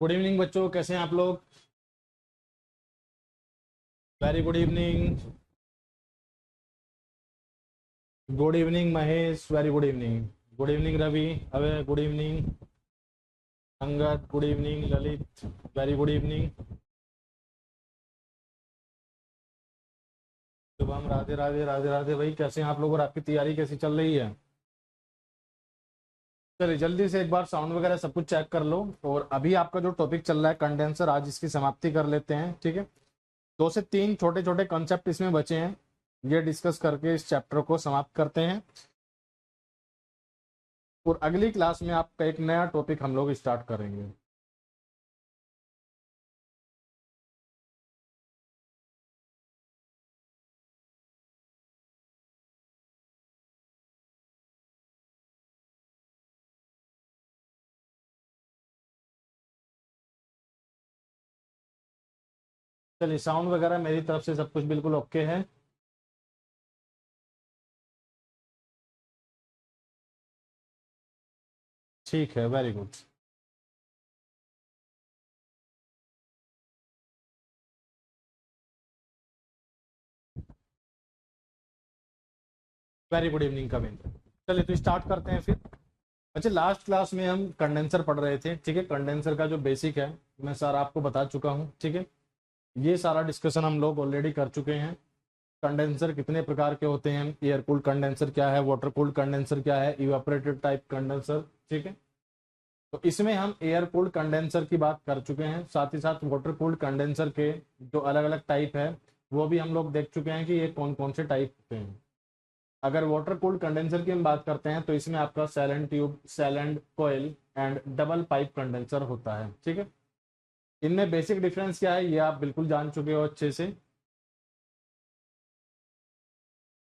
Good evening बच्चों, कैसे हैं आप लोग? Very good evening. Good evening Mahesh, very good evening. Good evening Ravi. अबे good evening. Angad good evening. Lalit very good evening. Shubham Radhe Radhe Radhe Radhe. भाई कैसे हैं आप लोग और आपकी तैयारी कैसी चल रही है? चलिए जल्दी से एक बार साउंड वगैरह सब कुछ चेक कर लो। और अभी आपका जो टॉपिक चल रहा है कंडेंसर, आज इसकी समाप्ति कर लेते हैं, ठीक है। 2 से 3 छोटे छोटे कॉन्सेप्ट इसमें बचे हैं, ये डिस्कस करके इस चैप्टर को समाप्त करते हैं। और अगली क्लास में आपका एक नया टॉपिक हम लोग स्टार्ट करेंगे। चलिए साउंड वगैरह मेरी तरफ से सब कुछ बिल्कुल ओके है। ठीक है, very good. Very good evening Kavindra. चलिए तो स्टार्ट करते हैं फिर। अच्छा, लास्ट क्लास में हम कंडेंसर पढ़ रहे थे, ठीक है। कंडेंसर का जो बेसिक है मैं सारा आपको बता चुका हूँ, ठीक है। ये सारा डिस्कशन हम लोग ऑलरेडी कर चुके हैं। कंडेंसर कितने प्रकार के होते हैं, एयर कूल्ड कंडेंसर क्या है, वाटर कूल्ड कंडेंसर क्या है, इवेपोरेटेड टाइप कंडेंसर, ठीक है। तो इसमें हम एयर कूल्ड कंडेंसर की बात कर चुके हैं, साथ ही साथ वाटर कूल्ड कंडेंसर के जो अलग अलग टाइप है वो भी हम लोग देख चुके हैं कि ये कौन कौन से टाइप होते हैं। अगर वाटर कूल्ड कंडेंसर की हम बात करते हैं तो इसमें आपका shell and tube, shell and coil and double pipe condenser होता है, ठीक है। इनमें बेसिक डिफरेंस क्या है ये आप बिल्कुल जान चुके हो अच्छे से।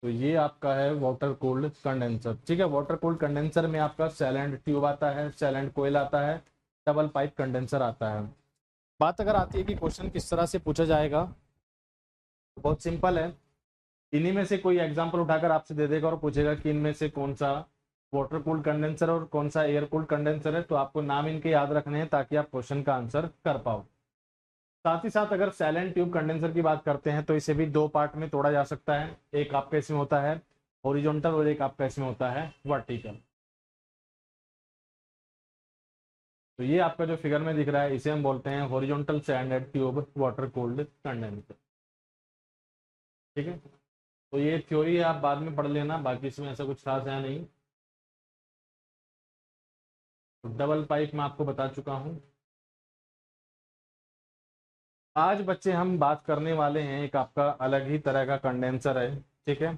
तो ये आपका है वाटर कूल्ड कंडेंसर, ठीक है। वाटर कूल्ड कंडेंसर में आपका सैलेंट ट्यूब आता है, सैलेंट कोयल आता है, डबल पाइप कंडेंसर आता है। बात अगर आती है कि क्वेश्चन किस तरह से पूछा जाएगा, तो बहुत सिंपल है। इन्हीं में से कोई एग्जांपल उठाकर आपसे दे देगा और पूछेगा कि इनमें से कौन सा वाटर कूल्ड कंडेंसर और कौन सा एयर कूल्ड कंडेंसर है, तो आपको नाम इनके याद रखने हैं ताकि आप क्वेश्चन का आंसर कर पाओ। साथ ही साथ अगर सैलेंट ट्यूब कंडेंसर की बात करते हैं तो इसे भी 2 पार्ट में तोड़ा जा सकता है। एक आपका इसमें होता है हॉरिजॉन्टल और एक आपका इसमें होता है वर्टिकल। तो ये आपका जो फिगर में दिख रहा है इसे हम बोलते हैं horizontal shell and tube water cooled condenser, ठीक है। तो ये थ्योरी है, आप बाद में पढ़ लेना, बाकी इसमें ऐसा कुछ खास है नहीं। तो डबल पाइप मैं आपको बता चुका हूं। आज बच्चे हम बात करने वाले हैं एक आपका अलग ही तरह का कंडेंसर है, ठीक है,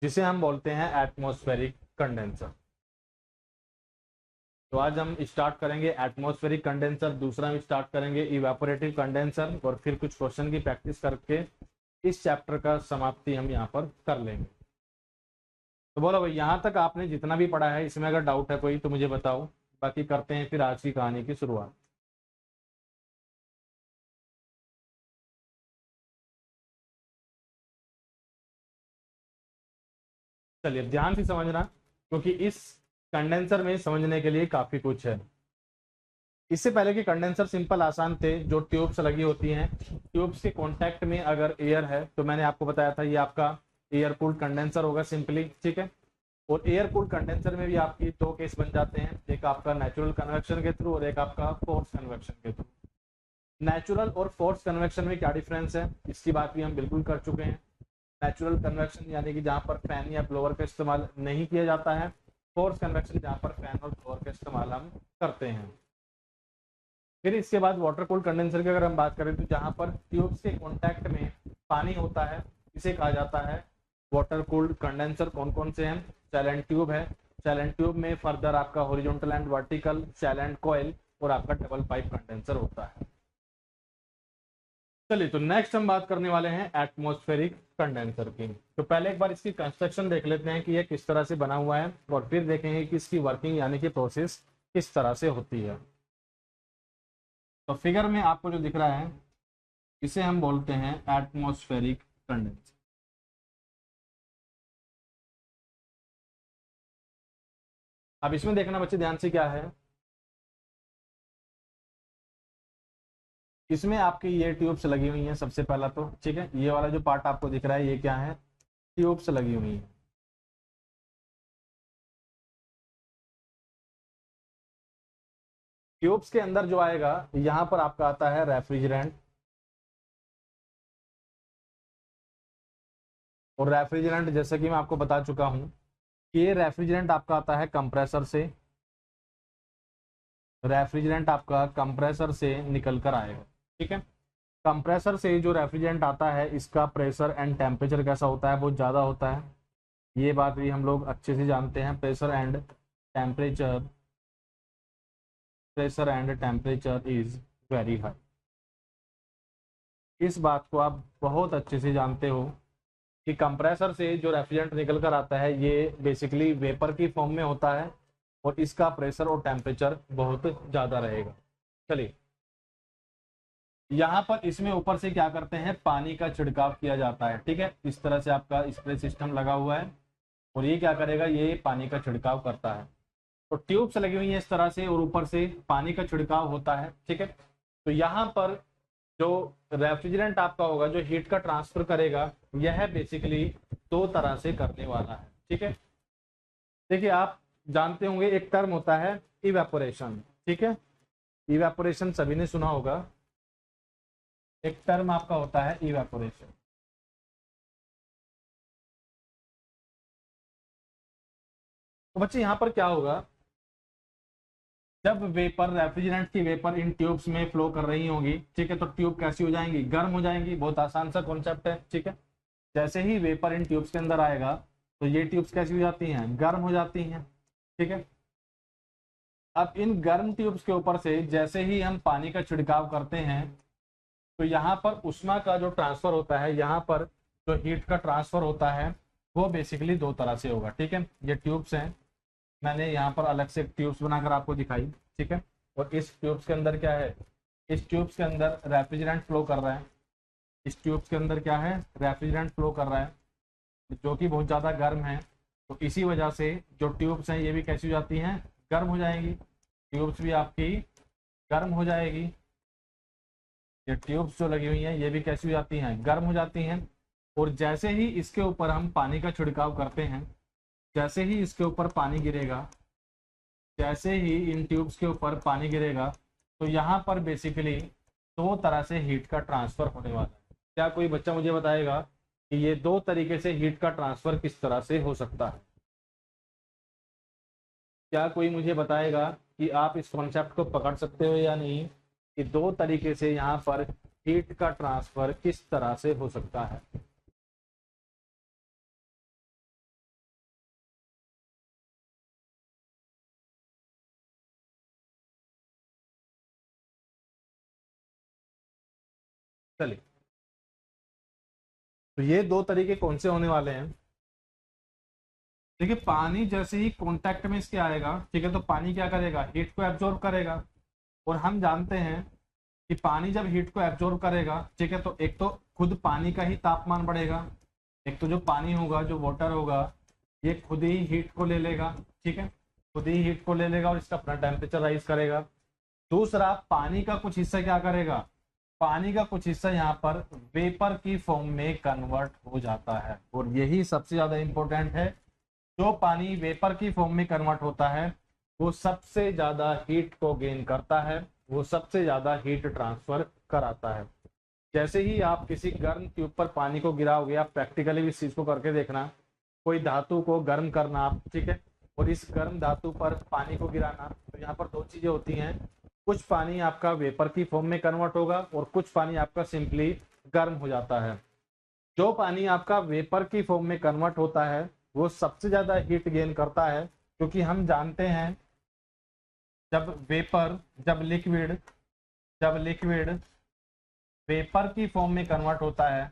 जिसे हम बोलते हैं एटमॉस्फेरिक कंडेंसर। तो आज हम स्टार्ट करेंगे एटमॉस्फेरिक कंडेंसर, दूसरा हम स्टार्ट करेंगे इवेपोरेटिव कंडेंसर, और फिर कुछ क्वेश्चन की प्रैक्टिस करके इस चैप्टर का समाप्ति हम यहाँ पर कर लेंगे। तो बोलो भाई, यहाँ तक आपने जितना भी पढ़ा है इसमें अगर डाउट है कोई तो मुझे बताओ, बाकी करते हैं फिर आज की कहानी की शुरुआत। चलिए ध्यान से समझना, क्योंकि इस कंडेंसर में समझने के लिए काफी कुछ है। इससे पहले कि कंडेंसर सिंपल आसान थे, जो ट्यूब्स लगी होती हैं, ट्यूब्स के कांटेक्ट में अगर एयर है तो मैंने आपको बताया था ये आपका एयर कूल्ड कंडेंसर होगा सिंपली, ठीक है। और एयर कूल्ड कंडेंसर में भी आपकी 2 केस बन जाते हैं, एक आपका नेचुरल कन्वेक्शन के थ्रू और एक आपका फोर्स कन्वेक्शन के थ्रू। नेचुरल और फोर्स कन्वेक्शन में क्या डिफरेंस है इसकी बात भी हम बिल्कुल कर चुके हैं। नेचुरल कन्वेक्शन यानी कि जहां पर फैन या ब्लोअर का इस्तेमाल नहीं किया जाता है, फोर्स कन्वेक्शन जहां पर फैन और ब्लोअर का इस्तेमाल हम करते हैं। फिर इसके बाद वाटर कूल्ड कंडेंसर की अगर हम बात करें तो जहां पर ट्यूब्स के कॉन्टैक्ट में पानी होता है इसे कहा जाता है वाटर कूल्ड कंडेंसर। कौन कौन से हैं? सैलेंट ट्यूब है, सैलेंट ट्यूब में फर्दर आपका हॉरिजॉन्टल एंड वर्टिकल, सैलेंट कॉइल और आपका डबल पाइप कंडेंसर होता है। चलिए तो नेक्स्ट हम बात करने वाले हैं एटमॉस्फेरिक कंडेंसर की। तो पहले एक बार इसकी कंस्ट्रक्शन देख लेते हैं कि ये किस तरह से बना हुआ है, और फिर देखेंगे कि इसकी वर्किंग यानी कि प्रोसेस किस तरह से होती है। तो फिगर में आपको जो दिख रहा है इसे हम बोलते हैं एटमॉस्फेरिक कंडेंसर। अब इसमें देखना बच्चे ध्यान से क्या है, इसमें आपकी ये ट्यूब्स लगी हुई हैं सबसे पहला तो, ठीक है। ये वाला जो पार्ट आपको दिख रहा है ये क्या है, ट्यूब्स लगी हुई हैं। ट्यूब्स के अंदर जो आएगा यहाँ पर आपका आता है रेफ्रिजरेंट, और रेफ्रिजरेंट जैसे कि मैं आपको बता चुका हूं कि ये रेफ्रिजरेंट आपका आता है कंप्रेसर से, रेफ्रिजरेंट आपका कंप्रेसर से निकल कर आएगा, ठीक है। कंप्रेसर से जो रेफ्रिजरेंट आता है इसका प्रेशर एंड टेम्परेचर कैसा होता है, बहुत ज़्यादा होता है। ये बात भी हम लोग अच्छे से जानते हैं, temperature pressure and temperature is very high. इस बात को आप बहुत अच्छे से जानते हो कि कंप्रेसर से जो रेफ्रिजरेंट निकल कर आता है ये बेसिकली वेपर की फॉर्म में होता है और इसका प्रेशर और टेम्परेचर बहुत ज़्यादा रहेगा। चलिए, यहाँ पर इसमें ऊपर से क्या करते हैं, पानी का छिड़काव किया जाता है, ठीक है। इस तरह से आपका स्प्रे सिस्टम लगा हुआ है और ये क्या करेगा, ये पानी का छिड़काव करता है। तो ट्यूब्स लगी हुई है इस तरह से और ऊपर से पानी का छिड़काव होता है, ठीक है। तो यहाँ पर जो रेफ्रिजरेंट आपका होगा जो हीट का ट्रांसफर करेगा, यह बेसिकली दो तरह से करने वाला है, ठीक है। देखिए, आप जानते होंगे एक टर्म होता है इवेपोरेशन, ठीक है। इवेपोरेशन सभी ने सुना होगा, एक टर्म आपका होता है इवेपोरेशन। तो बच्चे यहाँ पर क्या होगा, जब वेपर रेफ्रिजरेंट की वेपर इन ट्यूब्स में फ्लो कर रही होगी, ठीक है, तो ट्यूब कैसी हो जाएंगी, गर्म हो जाएंगी। बहुत आसान सा कॉन्सेप्ट है, ठीक है। जैसे ही वेपर इन ट्यूब्स के अंदर आएगा तो ये ट्यूब्स कैसी हो जाती हैं, गर्म हो जाती हैं, ठीक है। अब इन गर्म ट्यूब्स के ऊपर से जैसे ही हम पानी का छिड़काव करते हैं तो यहाँ पर उष्मा का जो ट्रांसफर होता है, यहाँ पर जो हीट का ट्रांसफर होता है वो बेसिकली दो तरह से होगा, ठीक है। ये ट्यूब्स हैं, मैंने यहाँ पर अलग से ट्यूब्स बनाकर आपको दिखाई, ठीक है। और इस ट्यूब्स के अंदर क्या है, इस ट्यूब्स के अंदर रेफ्रिजरेंट फ्लो कर रहा है, इस ट्यूब्स के अंदर क्या है, रेफ्रिजरेंट फ्लो कर रहा है जो कि बहुत ज़्यादा गर्म है। तो इसी वजह से जो ट्यूब्स हैं ये भी कैसी हो जाती हैं, गर्म हो जाएंगी। ट्यूब्स भी आपकी गर्म हो जाएगी, ये ट्यूब्स जो लगी हुई हैं ये भी कैसी हो जाती हैं, गर्म हो जाती हैं। और जैसे ही इसके ऊपर हम पानी का छिड़काव करते हैं, जैसे ही इसके ऊपर पानी गिरेगा, जैसे ही इन ट्यूब्स के ऊपर पानी गिरेगा तो यहाँ पर बेसिकली दो तरह से हीट का ट्रांसफर होने वाला है। क्या कोई बच्चा मुझे बताएगा कि ये दो तरीके से हीट का ट्रांसफर किस तरह से हो सकता है? क्या कोई मुझे बताएगा कि आप इस कॉन्सेप्ट को पकड़ सकते हो या नहीं, कि दो तरीके से यहाँ पर हीट का ट्रांसफर किस तरह से हो सकता है? चलिए, तो ये दो तरीके कौन से होने वाले हैं? देखिए, पानी जैसे ही कांटेक्ट में इसके आएगा, ठीक है, तो पानी क्या करेगा, हीट को एब्जॉर्ब करेगा। और हम जानते हैं कि पानी जब हीट को एब्जॉर्ब करेगा, ठीक है, तो एक तो खुद पानी का ही तापमान बढ़ेगा, एक तो जो पानी होगा, जो वाटर होगा, ये खुद ही हीट को ले लेगा, ठीक है, खुद ही हीट को ले लेगा और इसका अपना टेम्परेचर राइज करेगा। दूसरा, पानी का कुछ हिस्सा क्या करेगा, पानी का कुछ हिस्सा यहाँ पर वेपर की फॉर्म में कन्वर्ट हो जाता है। और यही सबसे ज्यादा इंपॉर्टेंट है, जो पानी वेपर की फॉर्म में कन्वर्ट होता है वो सबसे ज्यादा हीट को गेन करता है, वो सबसे ज्यादा हीट ट्रांसफर कराता है। जैसे ही आप किसी गर्म ट्यूब पर पानी को गिराओगे, आप प्रैक्टिकली इस चीज को करके देखना, कोई धातु को गर्म करना आप, ठीक है, और इस गर्म धातु पर पानी को गिराना, तो यहाँ पर दो चीजें होती हैं, कुछ पानी आपका वेपर की फॉर्म में कन्वर्ट होगा और कुछ पानी आपका सिंपली गर्म हो जाता है। जो पानी आपका वेपर की फॉर्म में कन्वर्ट होता है वो सबसे ज्यादा हीट गेन करता है, क्योंकि हम जानते हैं जब वेपर, जब लिक्विड वेपर की फॉर्म में कन्वर्ट होता है,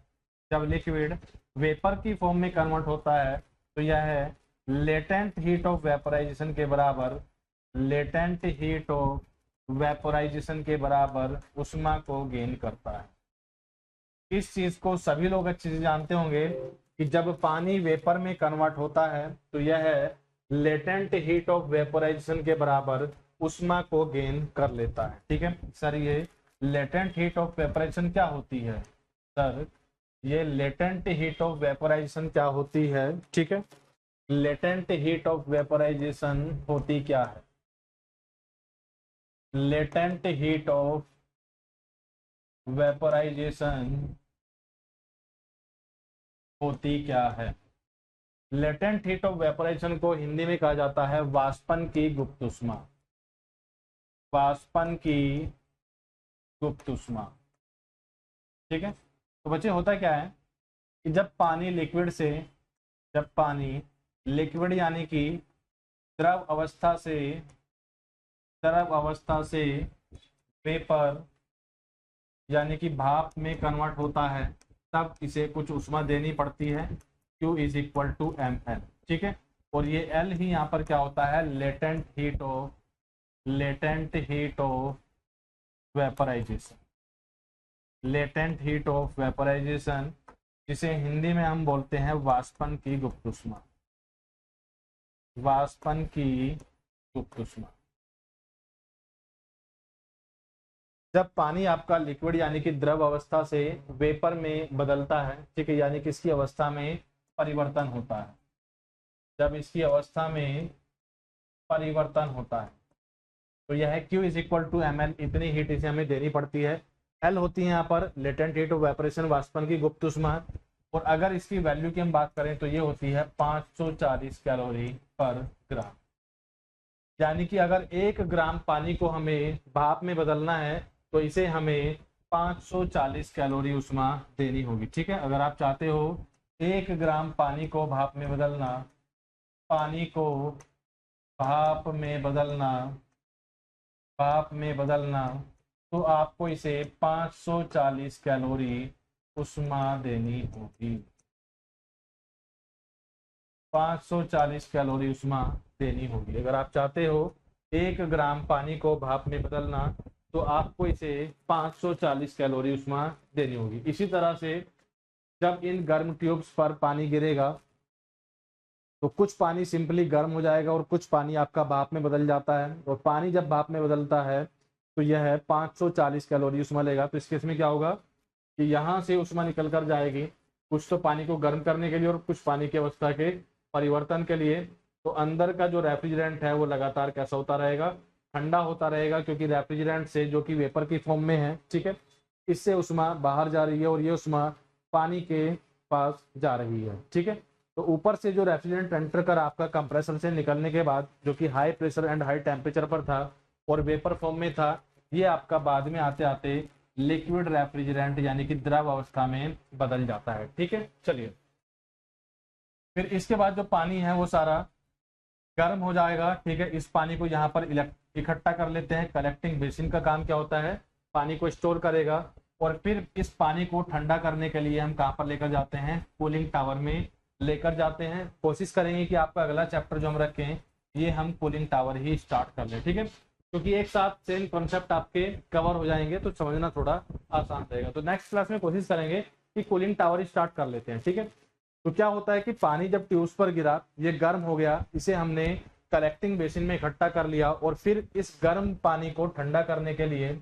जब लिक्विड वेपर की फॉर्म में कन्वर्ट होता है तो यह है लेटेंट हीट ऑफ वेपराइजेशन के बराबर, लेटेंट हीट ऑफ वेपराइजेशन के बराबर उष्मा को गेन करता है। इस चीज को सभी लोग अच्छे से जानते होंगे कि जब पानी वेपर में कन्वर्ट होता है तो यह लेटेंट हीट ऑफ वेपराइजेशन के बराबर उष्मा को गेन कर लेता है, ठीक है सर। ये लेटेंट हीट ऑफ वेपराइजेशन क्या होती है सर? ये लेटेंट हीट ऑफ वेपराइजेशन क्या होती है? ठीक है, लेटेंट हीट ऑफ वेपराइजेशन होती क्या है? लेटेंट हीट ऑफ वेपराइजेशन होती क्या है? लेटेंट हीट ऑफ वेपराइजेशन को हिंदी में कहा जाता है वाष्पन की गुप्त ऊष्मा। वाष्पन की गुप्त ऊष्मा। ठीक है, तो बच्चे होता क्या है कि जब पानी लिक्विड से, जब पानी लिक्विड यानी कि द्रव अवस्था से, द्रव अवस्था से वेपर यानी कि भाप में कन्वर्ट होता है, तब इसे कुछ ऊष्मा देनी पड़ती है। Q is equal to ml। ठीक है, और ये L ही यहाँ पर क्या होता है? Latent heat of, latent heat of vaporization. Latent heat of vaporization, जिसे हिंदी में हम बोलते हैं वाष्पन की गुप्त ऊष्मा। वाष्पन की गुप्त ऊष्मा। जब पानी आपका लिक्विड यानी कि द्रव अवस्था से वेपर में बदलता है, ठीक है, यानी कि इसकी अवस्था में परिवर्तन होता है, जब इसकी अवस्था में परिवर्तन होता है, तो यह है Q is equal to ml। इतनी हीट इसे हमें देनी पड़ती है। L होती है यहाँ पर लेटेंट हीट ऑफ वेपरेशन, वाष्पन की गुप्त ऊष्मा। और अगर इसकी वैल्यू की हम बात करें तो ये होती है 540 कैलोरी पर ग्राम। यानी कि अगर 1 ग्राम पानी को हमें भाप में बदलना है तो इसे हमें 540 कैलोरी ऊष्मा देनी होगी। ठीक है, अगर आप चाहते हो 1 ग्राम पानी को भाप में बदलना, पानी को भाप में बदलना, भाप में बदलना, तो आपको इसे 540 कैलोरी ऊष्मा देनी होगी। 540 कैलोरी ऊष्मा देनी होगी। अगर आप चाहते हो 1 ग्राम पानी को भाप में बदलना तो आपको इसे 540 कैलोरी ऊष्मा देनी होगी। इसी तरह से जब इन गर्म ट्यूब्स पर पानी गिरेगा तो कुछ पानी सिंपली गर्म हो जाएगा और कुछ पानी आपका भाप में बदल जाता है, और पानी जब भाप में बदलता है तो यह है 540 कैलोरी ऊष्मा लेगा। तो इस केस में क्या होगा कि यहाँ से ऊष्मा निकल कर जाएगी, कुछ तो पानी को गर्म करने के लिए और कुछ पानी की अवस्था के परिवर्तन के लिए। तो अंदर का जो रेफ्रिजरेंट है वो लगातार कैसा होता रहेगा? ठंडा होता रहेगा, क्योंकि रेफ्रिजरेंट से जो कि वेपर की फॉर्म में है, ठीक है, इससे ऊष्मा बाहर जा रही है और ये ऊष्मा पानी के पास जा रही है। ठीक है, तो ऊपर से जो रेफ्रिजरेंट एंटर कर आपका कंप्रेसर से निकलने के बाद, जो कि high pressure and high temperature पर था और वेपर फॉर्म में था, ये आपका बाद में आते आते लिक्विड रेफ्रिजरेंट यानी कि द्रव अवस्था में बदल जाता है। ठीक है, चलिए फिर इसके बाद जो पानी है वो सारा गर्म हो जाएगा। ठीक है, इस पानी को यहाँ पर इकट्ठा कर लेते हैं। कलेक्टिंग बेसिन का काम क्या होता है? पानी को स्टोर करेगा, और फिर इस पानी को ठंडा करने के लिए हम कहाँ पर लेकर जाते हैं? कूलिंग टावर में लेकर जाते हैं। कोशिश करेंगे कि आपका अगला चैप्टर जो हम रखें ये हम कूलिंग टावर ही स्टार्ट कर लें। ठीक है, क्योंकि एक साथ सेम कॉन्सेप्ट आपके कवर हो जाएंगे तो समझना थोड़ा आसान रहेगा। तो नेक्स्ट क्लास में कोशिश करेंगे कि कूलिंग टावर ही स्टार्ट कर लेते हैं। ठीक है, तो क्या होता है कि पानी जब ट्यूब्स पर गिरा, ये गर्म हो गया, इसे हमने कलेक्टिंग बेसिन में इकट्ठा कर लिया, और फिर इस गर्म पानी को ठंडा करने के लिए,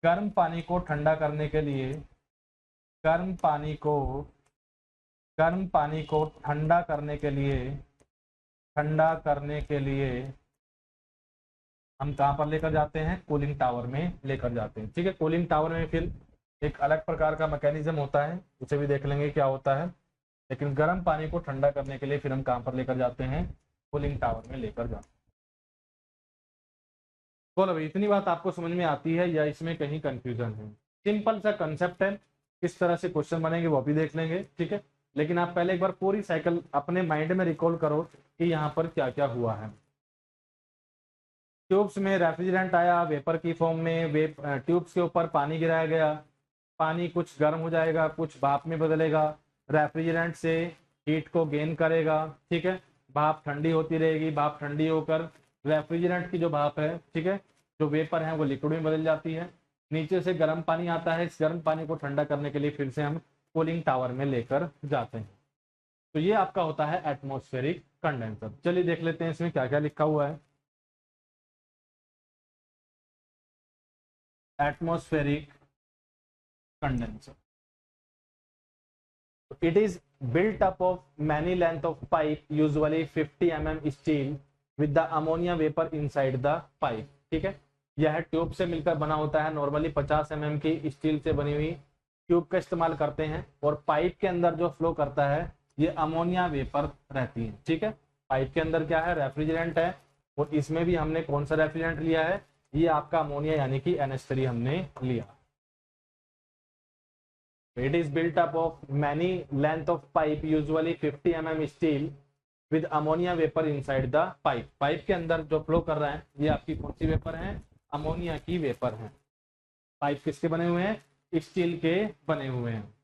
गर्म पानी को ठंडा करने के लिए, गर्म पानी को, गर्म पानी को ठंडा करने के लिए, ठंडा करने के लिए हम कहाँ पर लेकर जाते हैं? कूलिंग टावर में लेकर जाते हैं। ठीक है, कूलिंग टावर में फिर एक अलग प्रकार का मैकेनिज्म होता है, उसे भी देख लेंगे क्या होता है। लेकिन गर्म पानी को ठंडा करने के लिए फिर हम कहाँ पर लेकर जाते हैं? कूलिंग टावर में लेकर जाते हैं। बोलो भाई, इतनी बात आपको समझ में आती है या इसमें कहीं कंफ्यूजन है? सिंपल सा कंसेप्ट है, किस तरह से क्वेश्चन बनेंगे वो भी देख लेंगे। ठीक है, लेकिन आप पहले एक बार पूरी साइकिल अपने माइंड में रिकॉल करो कि यहाँ पर क्या क्या हुआ है। ट्यूब्स में रेफ्रिजरेंट आया वेपर की फॉर्म में, ट्यूब्स के ऊपर पानी गिराया गया, पानी कुछ गर्म हो जाएगा, कुछ भाप में बदलेगा, रेफ्रिजरेंट से हीट को गेन करेगा। ठीक है, भाप ठंडी होती रहेगी, भाप ठंडी होकर रेफ्रिजरेंट की जो भाप है, ठीक है, जो वेपर है वो लिक्विड में बदल जाती है। नीचे से गर्म पानी आता है, इस गर्म पानी को ठंडा करने के लिए फिर से हम कूलिंग टावर में लेकर जाते हैं। तो ये आपका होता है एटमॉस्फेरिक कंडेंसर। चलिए देख लेते हैं इसमें क्या क्या लिखा हुआ है। Atmospheric condenser. It is built up of many length of pipe, usually 50 steel with the ammonia vapor inside the pipe. ठीक है, यह ट्यूब से मिलकर बना होता है. नॉर्मली 50 की स्टील से बनी हुई ट्यूब का इस्तेमाल करते हैं और पाइप के अंदर जो फ्लो करता है ये अमोनिया वेपर रहती है. ठीक है, पाइप के अंदर क्या है, रेफ्रिजरेंट है और इसमें भी हमने कौन सा रेफ्रिजरेंट लिया है, ये आपका अमोनिया यानी कि NH3 हमने लिया. It is built up of many length of pipe, usually 50 steel with ammonia vapor inside the pipe. Pipe के अंदर जो फ्लो कर रहा है ये आपकी कौन सी वेपर है, अमोनिया की वेपर है. पाइप किसके बने हुए हैं, स्टील के बने हुए हैं.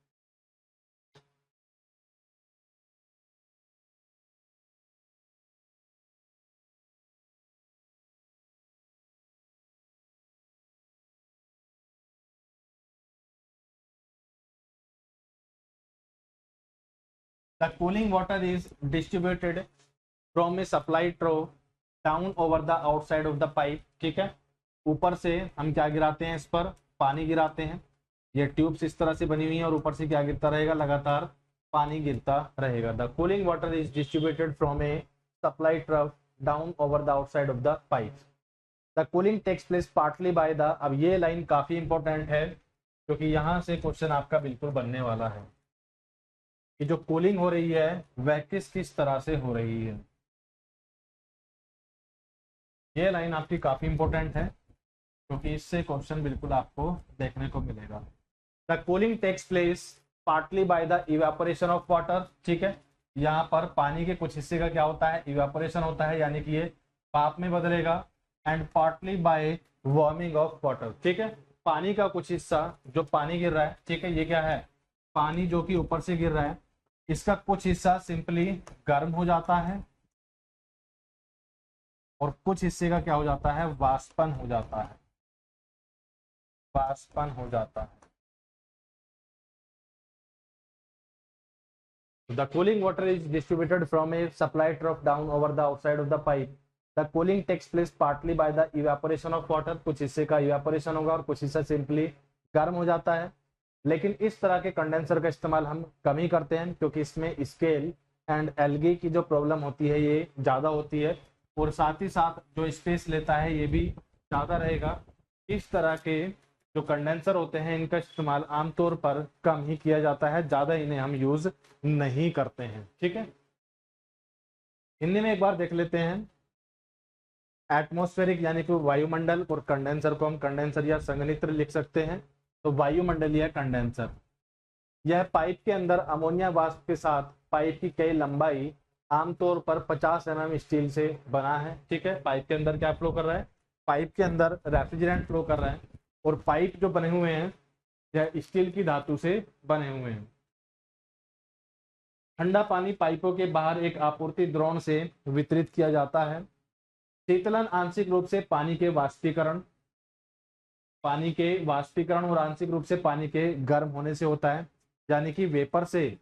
The cooling water is distributed from a supply trough down over the outside of the pipe. ठीक है, ऊपर से हम क्या गिराते हैं, इस पर पानी गिराते हैं. ये ट्यूब्स इस तरह से बनी हुई है और ऊपर से क्या गिरता रहेगा, लगातार पानी गिरता रहेगा. The cooling water is distributed from a supply trough down over the outside of the pipe. The cooling takes place partly by the, अब ये लाइन काफी इंपॉर्टेंट है क्योंकि यहां से क्वेश्चन आपका बिल्कुल बनने वाला है कि जो कूलिंग हो रही है वह किस किस तरह से हो रही है. ये लाइन आपकी काफी इंपॉर्टेंट है क्योंकि इससे क्वेश्चन बिल्कुल आपको देखने को मिलेगा. The cooling takes place partly by the evaporation of water. ठीक है, यहाँ पर पानी के कुछ हिस्से का क्या होता है, इवेपोरेशन होता है यानी कि ये भाप में बदलेगा. And partly bye warming of water. ठीक है, पानी का कुछ हिस्सा जो पानी गिर रहा है, ठीक है, ये क्या है, पानी जो कि ऊपर से गिर रहा है, इसका कुछ हिस्सा सिंपली गर्म हो जाता है और कुछ हिस्से का क्या हो जाता है, वाष्पन हो जाता है. वाष्पन हो जाता है. The cooling water is distributed from a supply trough down over the outside of the pipe. The cooling takes place partly by the evaporation of water. कुछ हिस्से का evaporation होगा और कुछ हिस्सा simply गर्म हो जाता है. लेकिन इस तरह के कंडेंसर का इस्तेमाल हम कम ही करते हैं क्योंकि इसमें स्केल एंड एल्गी की जो प्रॉब्लम होती है ये ज़्यादा होती है और साथ ही साथ जो स्पेस लेता है ये भी ज़्यादा रहेगा. इस तरह के जो कंडेंसर होते हैं इनका इस्तेमाल आमतौर पर कम ही किया जाता है, ज़्यादा इन्हें हम यूज़ नहीं करते हैं. ठीक है, हिंदी में एक बार देख लेते हैं. एटमॉस्फेरिक यानी कि वायुमंडल और कंडेंसर को हम कंडेंसर या संघनित्र लिख सकते हैं. तो वायुमंडलीय कंडेंसर, यह पाइप के अंदर अमोनिया वाष्प के साथ पाइप की कई लंबाई आमतौर पर 50 स्टील से बना है. ठीक है, पाइप के अंदर क्या फ्लो कर रहा है, पाइप के अंदर रेफ्रिजरेंट फ्लो कर रहा है और पाइप जो बने हुए हैं यह स्टील की धातु से बने हुए हैं. ठंडा पानी पाइपों के बाहर एक आपूर्ति द्रोण से वितरित किया जाता है. शीतलन आंशिक रूप से पानी के वाष्पीकरण, और आंशिक रूप से पानी के गर्म होने से होता है. यानी कि वेपर से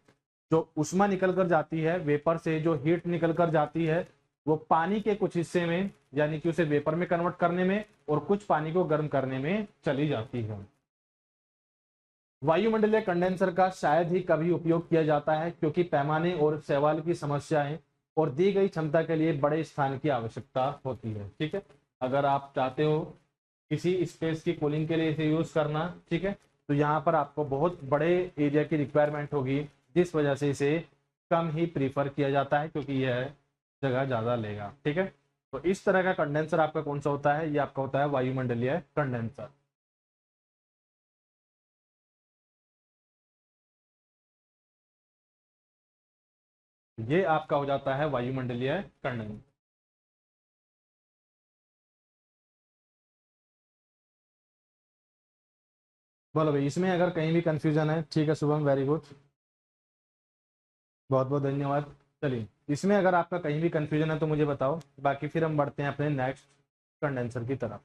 जो उष्मा निकल कर जाती है, वेपर से जो हीट निकल कर जाती है वो पानी के कुछ हिस्से में यानी कि उसे वेपर में कन्वर्ट करने में और कुछ पानी को गर्म करने में चली जाती है. वायुमंडलीय कंडेंसर का शायद ही कभी उपयोग किया जाता है क्योंकि पैमाने और शैवाल की समस्याएं और दी गई क्षमता के लिए बड़े स्थान की आवश्यकता होती है. ठीक है, अगर आप चाहते हो किसी स्पेस की कूलिंग के लिए इसे यूज करना, ठीक है, तो यहाँ पर आपको बहुत बड़े एरिया की रिक्वायरमेंट होगी जिस वजह से इसे कम ही प्रीफर किया जाता है क्योंकि यह जगह ज़्यादा लेगा. ठीक है, तो इस तरह का कंडेंसर आपका कौन सा होता है, ये आपका होता है वायुमंडलीय कंडेंसर. ये आपका हो जाता है वायुमंडलीय कंडेंसर. बोलो भाई, इसमें अगर कहीं भी कंफ्यूजन है, ठीक है शुभम, वेरी गुड, बहुत बहुत धन्यवाद. चलिए, इसमें अगर आपका कहीं भी कंफ्यूजन है तो मुझे बताओ, बाकी फिर हम बढ़ते हैं अपने नेक्स्ट कंडेंसर की तरफ.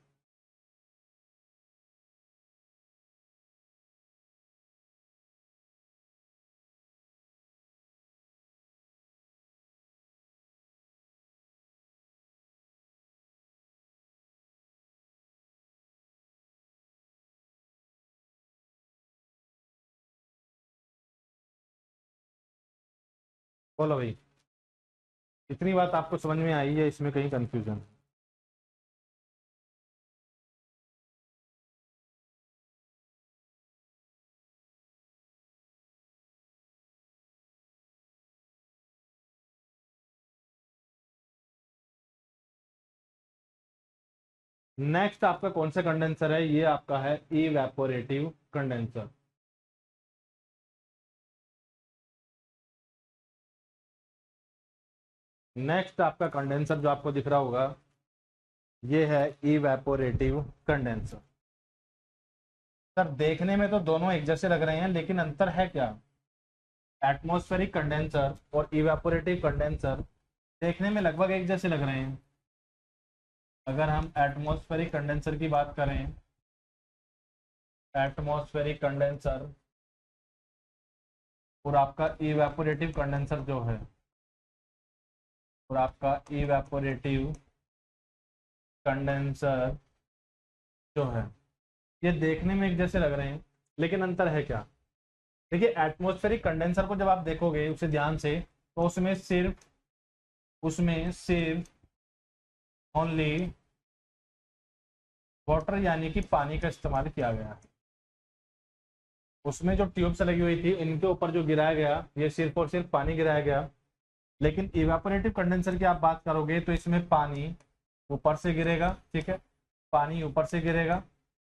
बोलो भाई, इतनी बात आपको समझ में आई है, इसमें कहीं कंफ्यूजन? नेक्स्ट आपका कौन सा कंडेंसर है? ये आपका है इवेपोरेटिव कंडेंसर। नेक्स्ट आपका कंडेंसर जो आपको दिख रहा होगा, ये है इवेपोरेटिव कंडेंसर। सर देखने में तो दोनों एक जैसे लग रहे हैं, लेकिन अंतर है क्या? एटमॉस्फेरिक कंडेंसर और इवेपोरेटिव कंडेंसर देखने में लगभग एक जैसे लग रहे हैं। अगर हम एटमॉस्फेरिक कंडेंसर की बात करें, एटमॉस्फेरिक कंडेंसर और आपका इवेपोरेटिव कंडेंसर जो है, और आपका इवेपोरेटिव कंडेंसर जो है, ये देखने में एक जैसे लग रहे हैं, लेकिन अंतर है क्या? देखिए, एटमॉस्फेरिक कंडेंसर को जब आप देखोगे उसे ध्यान से, तो उसमें सिर्फ ओनली वाटर यानी कि पानी का इस्तेमाल किया गया है। उसमें जो ट्यूब्स लगी हुई थी, इनके ऊपर जो गिराया गया, ये सिर्फ और सिर्फ पानी गिराया गया। लेकिन इवेपोरेटिव कंडेंसर की आप बात करोगे तो इसमें पानी ऊपर से गिरेगा, ठीक है, पानी ऊपर से गिरेगा,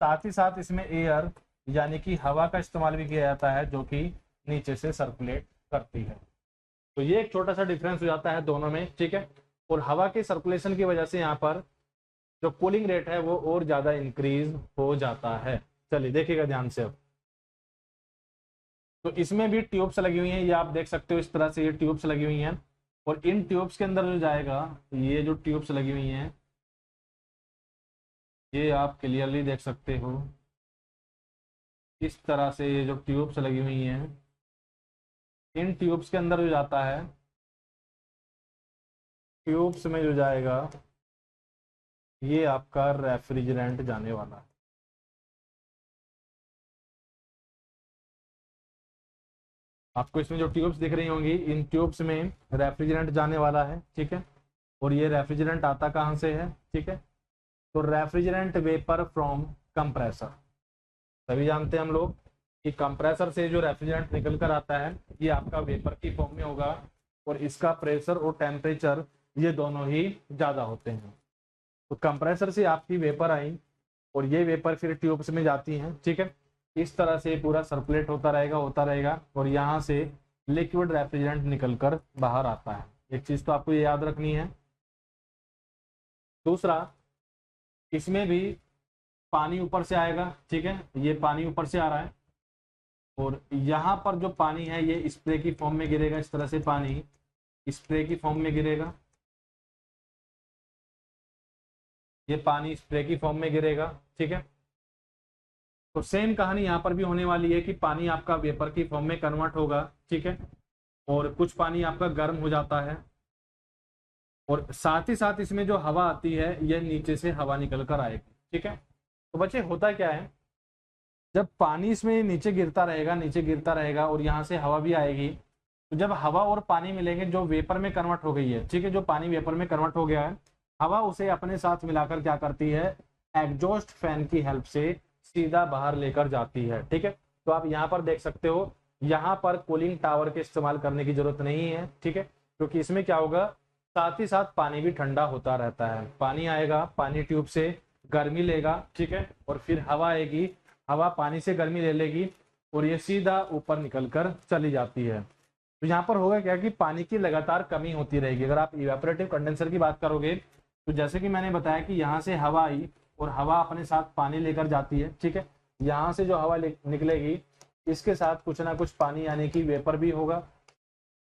साथ ही साथ इसमें एयर यानी कि हवा का इस्तेमाल भी किया जाता है, जो कि नीचे से सर्कुलेट करती है। तो ये एक छोटा सा डिफरेंस हो जाता है दोनों में, ठीक है। और हवा के सर्कुलेशन की वजह से यहाँ पर जो कूलिंग रेट है वो और ज्यादा इंक्रीज हो जाता है। चलिए देखिएगा ध्यान से अब। तो इसमें भी ट्यूब्स लगी हुई हैं, ये आप देख सकते हो, इस तरह से ये ट्यूब्स लगी हुई हैं। और इन ट्यूब्स के अंदर जो जाएगा, ये जो ट्यूब्स लगी हुई हैं, ये आप क्लियरली देख सकते हो, इस तरह से ये जो ट्यूब्स लगी हुई हैं, इन ट्यूब्स के अंदर जो जाता है, ट्यूब्स में जो जाएगा, ये आपका रेफ्रिजरेंट जाने वाला है। आपको इसमें जो ट्यूब्स दिख रही होंगी, इन ट्यूब्स में रेफ्रिजरेंट जाने वाला है, ठीक है। और ये रेफ्रिजरेंट आता कहाँ से है, ठीक है? तो रेफ्रिजरेंट वेपर फ्रॉम कंप्रेसर, सभी जानते हैं हम लोग कि कंप्रेसर से जो रेफ्रिजरेंट निकल कर आता है, ये आपका वेपर की फॉर्म में होगा, और इसका प्रेशर और टेम्परेचर ये दोनों ही ज़्यादा होते हैं। तो कंप्रेसर से आपकी वेपर आई, और ये वेपर फिर ट्यूब्स में जाती हैं, ठीक है। इस तरह से पूरा सर्कुलेट होता रहेगा, और यहाँ से लिक्विड रेफ्रिजरेंट निकल कर बाहर आता है। एक चीज़ तो आपको ये याद रखनी है। दूसरा, इसमें भी पानी ऊपर से आएगा, ठीक है, ये पानी ऊपर से आ रहा है, और यहाँ पर जो पानी है ये स्प्रे की फॉर्म में गिरेगा, इस तरह से पानी स्प्रे की फॉर्म में गिरेगा, ये पानी स्प्रे की फॉर्म में गिरेगा, ठीक है। तो सेम कहानी यहाँ पर भी होने वाली है कि पानी आपका वेपर की फॉर्म में कन्वर्ट होगा, ठीक है, और कुछ पानी आपका गर्म हो जाता है, और साथ ही साथ इसमें जो हवा आती है, ये नीचे से हवा निकल कर आएगी, ठीक है। तो बच्चे होता क्या है, जब पानी इसमें नीचे गिरता रहेगा, नीचे गिरता रहेगा, और यहाँ से हवा भी आएगी, तो जब हवा और पानी मिलेंगे, जो वेपर में कन्वर्ट हो गई है, ठीक है, जो पानी वेपर में कन्वर्ट हो गया है, हवा उसे अपने साथ मिलाकर क्या करती है, एग्जॉस्ट फैन की हेल्प से सीधा बाहर लेकर जाती है, ठीक है। तो आप यहाँ पर देख सकते हो, यहाँ पर कूलिंग टावर के इस्तेमाल करने की जरूरत नहीं है, ठीक है, क्योंकि इसमें क्या होगा, साथ ही साथ पानी भी ठंडा होता रहता है। पानी आएगा, पानी ट्यूब से गर्मी लेगा, ठीक है, और फिर हवा आएगी, हवा पानी से गर्मी ले लेगी, और ये सीधा ऊपर निकल कर चली जाती है। तो यहाँ पर होगा क्या कि पानी की लगातार कमी होती रहेगी। अगर आप इवेपोरेटिव कंडेंसर की बात करोगे, तो जैसे कि मैंने बताया कि यहाँ से हवा आई, और हवा अपने साथ पानी लेकर जाती है, ठीक है। यहाँ से जो हवा निकलेगी, इसके साथ कुछ ना कुछ पानी यानी कि वेपर भी होगा।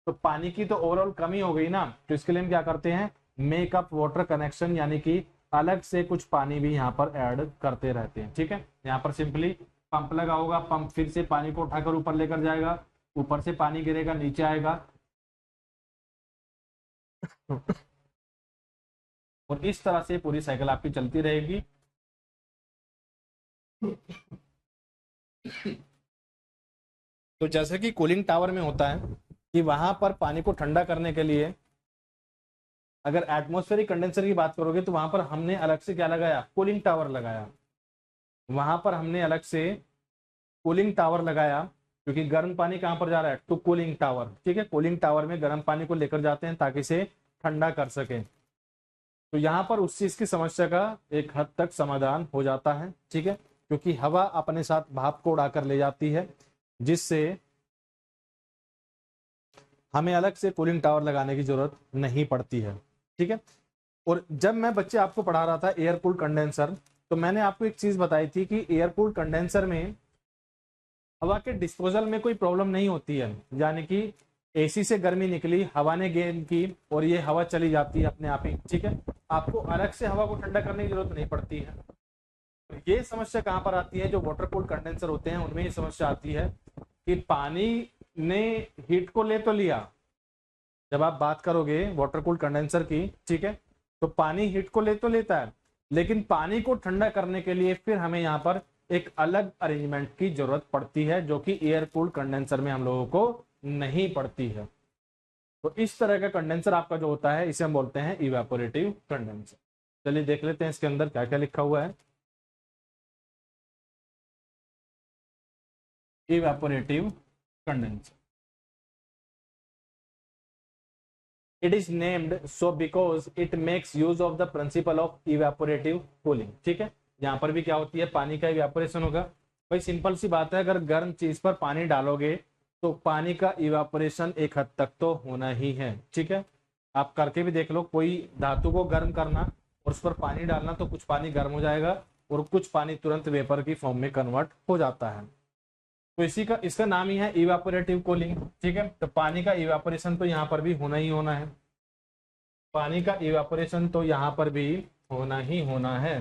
तो पानी की तो ओवरऑल कमी हो गई ना, तो इसके लिए हम क्या करते हैं, मेकअप वाटर कनेक्शन, यानी कि अलग से कुछ पानी भी यहाँ पर ऐड करते रहते हैं, ठीक है। यहाँ पर सिंपली पंप लगा होगा, पंप फिर से पानी को उठाकर ऊपर लेकर जाएगा, ऊपर से पानी गिरेगा, नीचे आएगा, और इस तरह से पूरी साइकिल आपकी चलती रहेगी। तो जैसे कि कूलिंग टावर में होता है, कि वहां पर पानी को ठंडा करने के लिए अगर एटमॉस्फेरिक कंडेंसर की बात करोगे तो वहां पर हमने अलग से क्या लगाया, कूलिंग टावर लगाया। वहां पर हमने अलग से कूलिंग टावर लगाया, क्योंकि गर्म पानी कहां पर जा रहा है, टू कूलिंग टावर। ठीक है, कूलिंग टावर में गर्म पानी को लेकर जाते हैं ताकि इसे ठंडा कर सके। तो यहाँ पर उस चीज की समस्या का एक हद तक समाधान हो जाता है। ठीक है, क्योंकि हवा अपने साथ भाप को उड़ाकर ले जाती है, जिससे हमें अलग से कूलिंग टावर लगाने की जरूरत नहीं पड़ती है। ठीक है, और जब मैं बच्चे आपको पढ़ा रहा था एयर कूल्ड कंडेंसर, तो मैंने आपको एक चीज बताई थी कि एयर कूल्ड कंडेंसर में हवा के डिस्पोजल में कोई प्रॉब्लम नहीं होती है। यानी कि एसी से गर्मी निकली, हवा ने गेन की और ये हवा चली जाती है अपने आप ही। ठीक है, आपको अलग से हवा को ठंडा करने की जरूरत नहीं पड़ती है। तो ये समस्या कहां पर आती है, जो वाटर कूल्ड कंडेंसर होते हैं उनमें ये समस्या आती है कि पानी ने हीट को ले तो लिया। जब आप बात करोगे वाटर कूल्ड कंडेंसर की, ठीक है, तो पानी हीट को ले तो लेता है, लेकिन पानी को ठंडा करने के लिए फिर हमें यहाँ पर एक अलग अरेंजमेंट की जरूरत पड़ती है, जो कि एयर कूल्ड कंडेंसर में हम लोगों को नहीं पड़ती है। तो इस तरह का कंडेंसर आपका जो होता है इसे हम बोलते हैं इवेपोरेटिव कंडेंसर। चलिए देख लेते हैं इसके अंदर क्या क्या लिखा हुआ है। Evaporative condenser, it is named so because it makes use of the principle of evaporative cooling। ठीक है, यहाँ पर भी क्या होती है, पानी का इवेपोरेशन होगा। भाई सिंपल सी बात है, अगर गर्म चीज पर पानी डालोगे तो पानी का इवेपोरेशन एक हद तक तो होना ही है। ठीक है, आप करके भी देख लो, कोई धातु को गर्म करना और उस पर पानी डालना, तो कुछ पानी गर्म हो जाएगा और कुछ पानी तुरंत वेपर की फॉर्म में कन्वर्ट हो जाता है। तो इसी का इसका नाम ही है इवेपोरेटिव कूलिंग। ठीक है, तो पानी का इवेपोरेशन तो यहाँ पर भी होना ही होना है। पानी का इवेपोरेशन तो यहाँ पर भी होना ही होना है।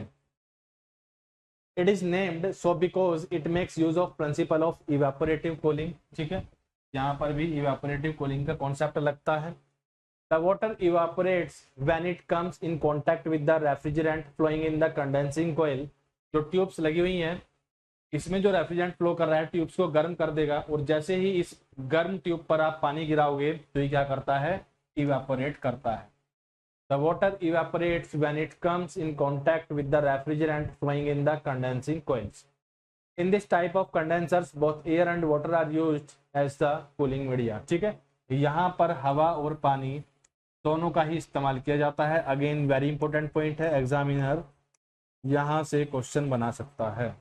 It is named so because it makes use of principle of evaporative cooling. ठीक है, यहाँ पर भी इवेपोरेटिव कूलिंग का कॉन्सेप्ट लगता है। The water evaporates when it comes in contact with the refrigerant flowing in the condensing coil. जो tubes लगी हुई हैं, इसमें जो रेफ्रिजरेंट फ्लो कर रहा है ट्यूब्स को गर्म कर देगा, और जैसे ही इस गर्म ट्यूब पर आप पानी गिराओगे तो ये क्या करता है, इवेपोरेट करता है। The water evaporates when it comes in contact with the refrigerant flowing in the condensing coils. In this type of condensers, both air and water are used as the cooling media। ठीक है, यहाँ पर हवा और पानी दोनों का ही इस्तेमाल किया जाता है। अगेन वेरी इंपॉर्टेंट पॉइंट है, एग्जामिनर यहाँ से क्वेश्चन बना सकता है।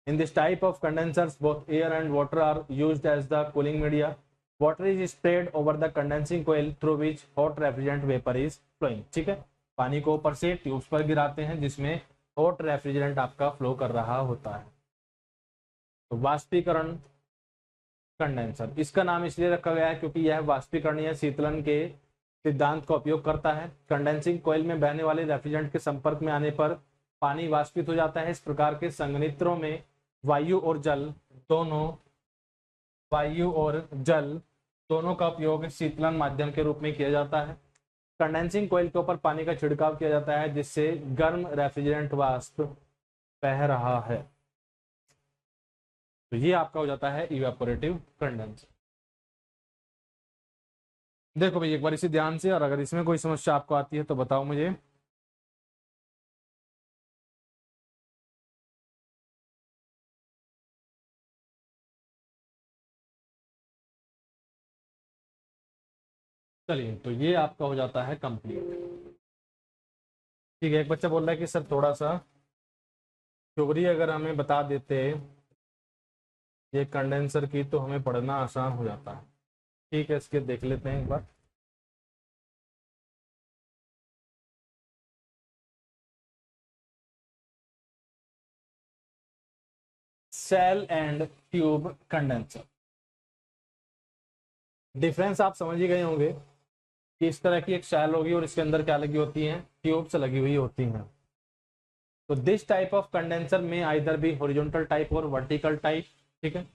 In this type of condensers, both air and water are used as the cooling media। Water is sprayed over the condensing coil through which hot refrigerant vapor is flowing। ठीक है, पानी को ऊपर से ट्यूब्स पर गिराते हैं जिसमें हॉट रेफ्रिजरेंट आपका फ्लो कर रहा होता है। तो वाष्पीकरण कंडेंसर, इसका नाम इसलिए रखा गया है क्योंकि यह वाष्पीकरण या शीतलन के सिद्धांत का उपयोग करता है। कंडेंसिंग कॉइल में बहने वाले रेफ्रिजरेंट के संपर्क में आने पर पानी वाष्पित हो जाता है। इस प्रकार के संघनित्रों में वायु और जल दोनों का उपयोग शीतलन माध्यम के रूप में किया जाता है। कंडेंसिंग कॉइल के ऊपर पानी का छिड़काव किया जाता है जिससे गर्म रेफ्रिजरेंट वाष्प बह रहा है। तो ये आपका हो जाता है इवेपोरेटिव कंडेंसर। देखो भाई एक बार इसे ध्यान से, और अगर इसमें कोई समस्या आपको आती है तो बताओ मुझे। चलिए, तो ये आपका हो जाता है कंप्लीट। ठीक है, एक बच्चा बोल रहा है कि सर थोड़ा सा थ्योरी अगर हमें बता देते ये कंडेंसर की तो हमें पढ़ना आसान हो जाता है। ठीक है, इसके देख लेते हैं एक बार। Shell and tube condenser, difference आप समझ ही गए होंगे कि इस तरह की एक सेल होगी और इसके अंदर क्या लगी होती हैं, ट्यूब्स लगी हुई होती हैं। तो दिस टाइप ऑफ कंडेंसर में आइदर भी हॉरिजॉन्टल टाइप और वर्टिकल टाइप। ठीक है,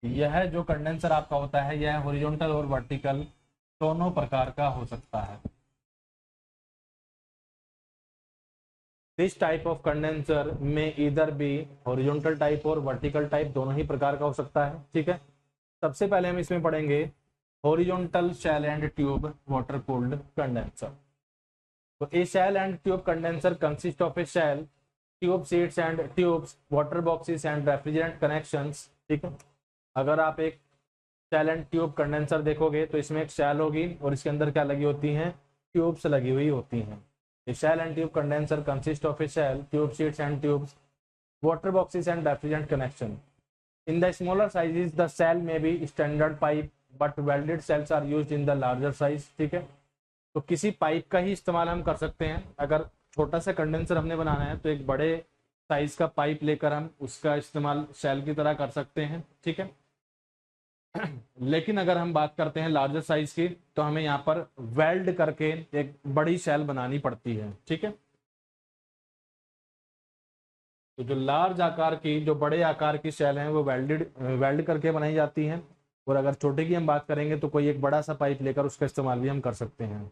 यह जो कंडेंसर आपका होता है यह हॉरिजॉन्टल और वर्टिकल दोनों प्रकार का हो सकता है। दिस टाइप ऑफ कंडेंसर में इधर भी हॉरिजॉन्टल टाइप और वर्टिकल टाइप दोनों ही प्रकार का हो सकता है। ठीक है, सबसे पहले हम इसमें पढ़ेंगे horizontal shell and tube water cooled condenser. तो a shell and tube condenser consist of a shell, tube sheets and tubes, water boxes and refrigerant connections. ठीक है, अगर आप एक शेल एंड ट्यूब कंडेंसर देखोगे तो इसमें एक शेल होगी और इसके अंदर क्या लगी होती हैं, ट्यूब्स लगी हुई होती हैं। A shell and tube condenser consist of a shell, tube sheets and tubes, water boxes and refrigerant connection. In the smaller sizes, the cell may be standard pipe, but welded cells are used in the larger size. ठीक है, तो किसी pipe का ही इस्तेमाल हम कर सकते हैं। अगर छोटा सा कंडेंसर हमने बनाना है तो एक बड़े साइज का पाइप लेकर हम उसका इस्तेमाल शेल की तरह कर सकते हैं। ठीक है, लेकिन अगर हम बात करते हैं लार्जर साइज की तो हमें यहाँ पर वेल्ड करके एक बड़ी शेल बनानी पड़ती है। ठीक है, तो जो लार्ज आकार की, जो बड़े आकार की शेल हैं वो वेल्ड करके बनाई जाती हैं। और अगर छोटे की हम बात करेंगे तो कोई एक बड़ा सा पाइप लेकर उसका इस्तेमाल भी हम कर सकते हैं।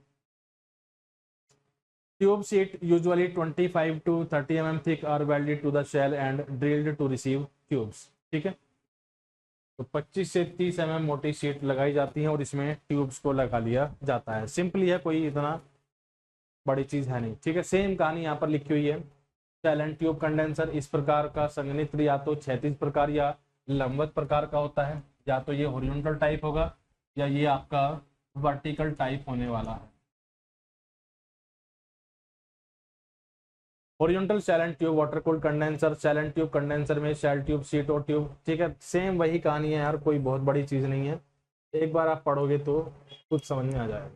Tube sheet usually 25 to 30 mm thick are welded to the shell and drilled to receive tubes. ठीक है, तो 25 से 30 mm मोटी सीट लगाई जाती है और इसमें ट्यूब्स को लगा लिया जाता है। सिंपली है, कोई इतना बड़ी चीज है नहीं। ठीक है, सेम कहानी यहाँ पर लिखी हुई है। शेल एंड ट्यूब कंडेंसर इस प्रकार का संघनित्र या तो क्षैतिज प्रकार या लंबवत प्रकार का होता है, या तो ये हॉरिजॉन्टल टाइप होगा या ये आपका वर्टिकल टाइप होने वाला है। Horizontal shell and tube water cooled condenser, shell and tube condenser में शेल, ट्यूब, सीट और ट्यूब। ठीक है, सेम वही कहानी है यार, कोई बहुत बड़ी चीज नहीं है। एक बार आप पढ़ोगे तो कुछ समझ में आ जाएगा।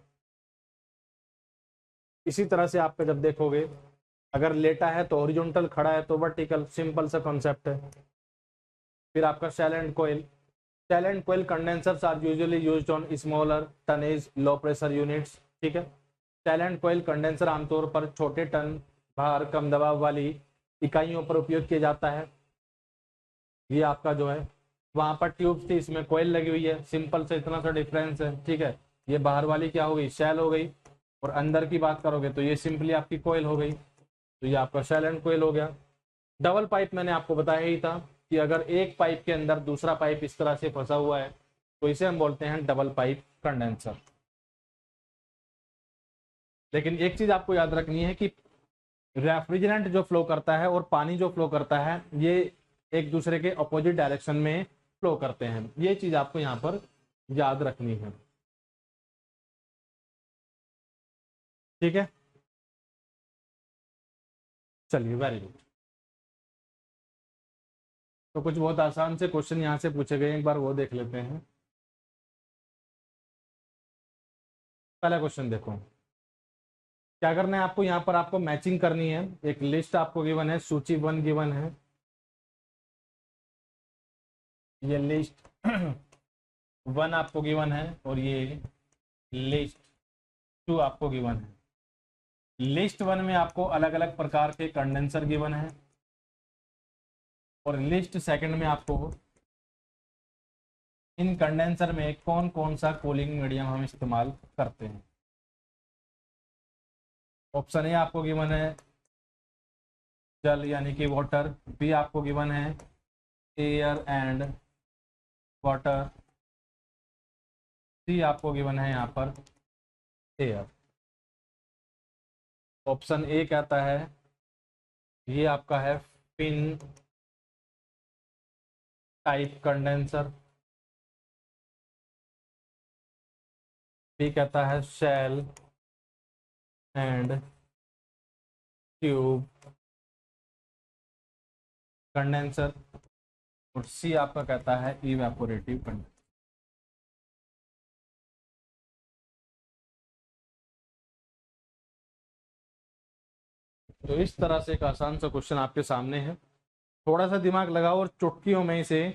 इसी तरह से आपका जब देखोगे, अगर लेटा है तो हॉरिजॉन्टल, खड़ा है तो वर्टिकल, सिंपल सा कॉन्सेप्ट है। फिर आपका shell and coil, shell and coil condensers are usually used on smaller tonnage low pressure units. ठीक है, शेल एंड कोयल कंडेंसर आमतौर पर छोटे टन भार कम दबाव वाली इकाइयों पर उपयोग किया जाता है। ये आपका जो है, वहां पर ट्यूब थी, इसमें कोयल लगी हुई है, सिंपल से इतना सा डिफरेंस है। ठीक है, ये बाहर वाली क्या हो गई, शेल हो गई, और अंदर की बात करोगे तो ये सिंपली आपकी कोयल हो गई। तो ये आपका शेल एंड कोयल हो गया। डबल पाइप मैंने आपको बताया ही था कि अगर एक पाइप के अंदर दूसरा पाइप इस तरह से फंसा हुआ है तो इसे हम बोलते हैं डबल पाइप कंडेंसर। लेकिन एक चीज आपको याद रखनी है कि रेफ्रिजरेंट जो फ्लो करता है और पानी जो फ्लो करता है, ये एक दूसरे के अपोजिट डायरेक्शन में फ्लो करते हैं। ये चीज आपको यहाँ पर याद रखनी है। ठीक है, चलिए, वेरी गुड। तो कुछ बहुत आसान से क्वेश्चन यहाँ से पूछे गए, एक बार वो देख लेते हैं। पहला क्वेश्चन देखो, क्या करना है आपको, यहाँ पर आपको मैचिंग करनी है। एक लिस्ट आपको गिवन है, सूची 1 गिवन है, ये लिस्ट 1 आपको गिवन है और ये लिस्ट 2 आपको गिवन है। लिस्ट 1 में आपको अलग अलग प्रकार के कंडेंसर गिवन है और लिस्ट 2 में आपको इन कंडेंसर में कौन कौन सा कूलिंग मीडियम हम इस्तेमाल करते हैं। ऑप्शन ए आपको गिवन है जल यानी कि वाटर, बी आपको गिवन है एयर एंड वाटर, सी आपको गिवन है यहाँ पर एयर। ऑप्शन ए कहता है ये आपका है फिन टाइप कंडेंसर, बी कहता है शेल एंड ट्यूब कंडेंसर, और सी आपका कहता है इवेपोरेटिव कंडेंसर। तो इस तरह से एक आसान सा क्वेश्चन आपके सामने है। थोड़ा सा दिमाग लगाओ और चुटकियों में इसे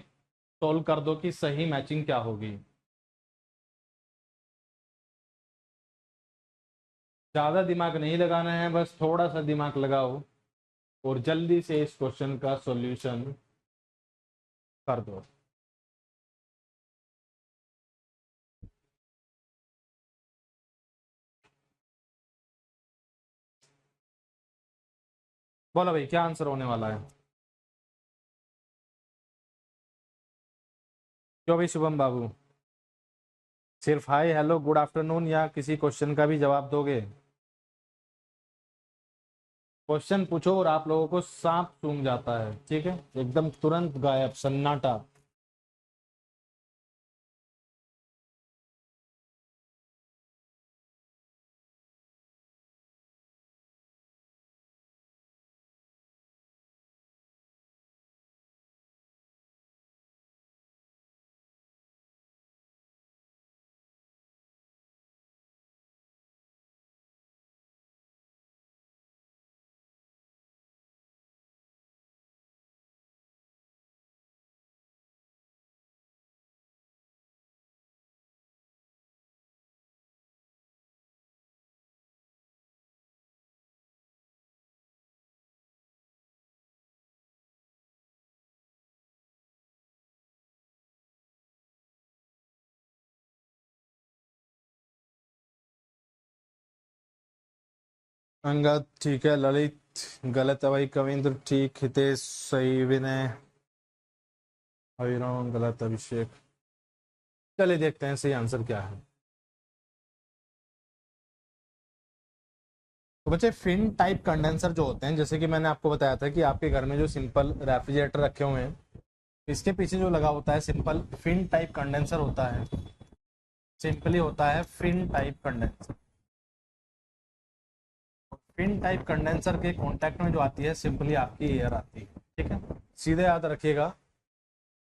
सोल्व कर दो कि सही मैचिंग क्या होगी। ज्यादा दिमाग नहीं लगाना है, बस थोड़ा सा दिमाग लगाओ और जल्दी से इस क्वेश्चन का सॉल्यूशन कर दो। बोलो भाई, क्या आंसर होने वाला है? क्यों भाई शुभम बाबू, सिर्फ हाय हेलो गुड आफ्टरनून या किसी क्वेश्चन का भी जवाब दोगे? क्वेश्चन पूछो और आप लोगों को सांप सूंघ जाता है, ठीक है, एकदम तुरंत गायब, सन्नाटा। अंगद ठीक है, ललित गलत है भाई, कविंद्र ठीक, हितेश सही, विनय हरिराम गलत, अभिषेक। चलिए देखते हैं सही आंसर क्या है। तो बच्चे फिन टाइप कंडेंसर जो होते हैं, जैसे कि मैंने आपको बताया था कि आपके घर में जो सिंपल रेफ्रिजरेटर रखे हुए हैं, इसके पीछे जो लगा होता है सिंपल फिन टाइप कंडेंसर होता है, सिंपली होता है fin type condenser. Fin type condenser के कांटेक्ट में जो आती है सिंपली आपकी एयर आती है, ठीक है, सीधे याद रखिएगा।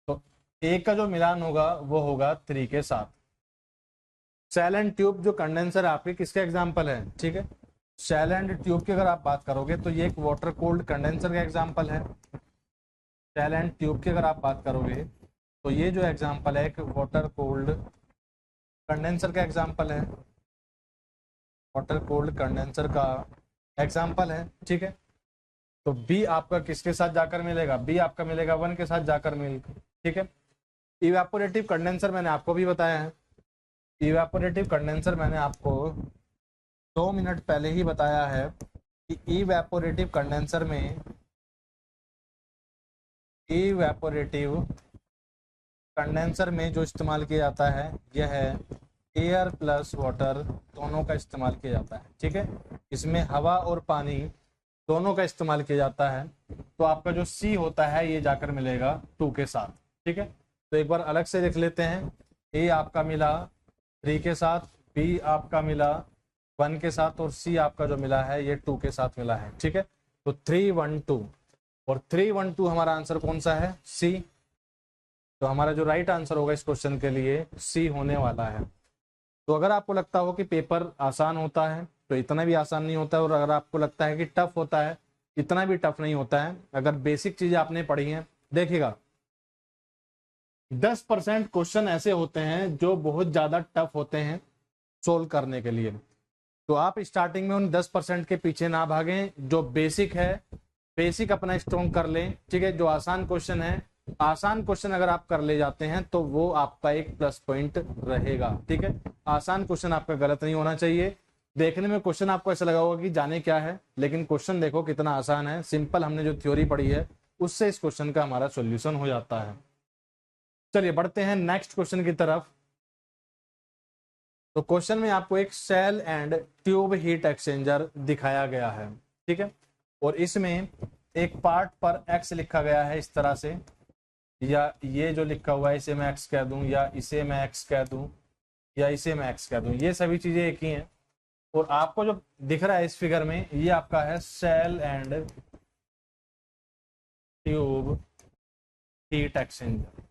तो एक का जो मिलान होगा वो होगा 3 के साथ। सेल एंड ट्यूब जो कंडेंसर आपके किसके एग्जाम्पल है, ठीक है, सेल एंड ट्यूब की अगर आप बात करोगे तो ये एक वाटर कोल्ड कंडेंसर का एग्जाम्पल है। सेल एंड ट्यूब की अगर आप बात करोगे तो ये जो एग्जाम्पल है एक वाटर कोल्ड कंडेंसर का एग्जाम्पल है, वाटर कोल्ड कंडेंसर का एग्जाम्पल है, ठीक है। तो बी आपका किसके साथ जाकर मिलेगा, बी आपका मिलेगा 1 के साथ जाकर मिलेगा, ठीक है। इवेपोरेटिव कंडेंसर मैंने आपको भी बताया है, इवेपोरेटिव कंडेंसर मैंने आपको 2 मिनट पहले ही बताया है कि इवेपोरेटिव कंडेंसर में, इवेपोरेटिव कंडेंसर में जो इस्तेमाल किया जाता है यह है एयर प्लस वाटर, दोनों का इस्तेमाल किया जाता है, ठीक है। इसमें हवा और पानी दोनों का इस्तेमाल किया जाता है। तो आपका जो सी होता है ये जाकर मिलेगा 2 के साथ, ठीक है। तो एक बार अलग से लिख लेते हैं, ए आपका मिला 3 के साथ, बी आपका मिला 1 के साथ, और सी आपका जो मिला है ये 2 के साथ मिला है, ठीक है। तो 312 और 312 हमारा आंसर कौन सा है, सी। तो हमारा जो राइट आंसर होगा इस क्वेश्चन के लिए सी होने वाला है। तो अगर आपको लगता हो कि पेपर आसान होता है तो इतना भी आसान नहीं होता है, और अगर आपको लगता है कि टफ होता है इतना भी टफ नहीं होता है। अगर बेसिक चीजें आपने पढ़ी हैं, देखिएगा 10% क्वेश्चन ऐसे होते हैं जो बहुत ज्यादा टफ होते हैं सोल्व करने के लिए। तो आप स्टार्टिंग में उन 10% के पीछे ना भागें, जो बेसिक है बेसिक अपना स्ट्रॉन्ग कर लें, ठीक है। जो आसान क्वेश्चन है, आसान क्वेश्चन अगर आप कर ले जाते हैं तो वो आपका एक प्लस पॉइंट रहेगा, ठीक है। आसान क्वेश्चन आपका गलत नहीं होना चाहिए। देखने में क्वेश्चन आपको ऐसा लगा होगा कि जाने क्या है, लेकिन क्वेश्चन देखो कितना आसान है, सिंपल हमने जो थ्योरी पढ़ी है उससे इस क्वेश्चन का हमारा सॉल्यूशन हो जाता है। चलिए बढ़ते हैं नेक्स्ट क्वेश्चन की तरफ। तो क्वेश्चन में आपको एक shell and tube heat exchanger दिखाया गया है, ठीक है, और इसमें एक पार्ट पर एक्स लिखा गया है इस तरह से, या ये जो लिखा हुआ है इसे मैं एक्स कह दूं, या इसे मैं एक्स कह दूं, या इसे मैं एक्स कह दूं, ये सभी चीजें एक ही हैं। और आपको जो दिख रहा है इस फिगर में ये आपका है shell and tube heat exchanger.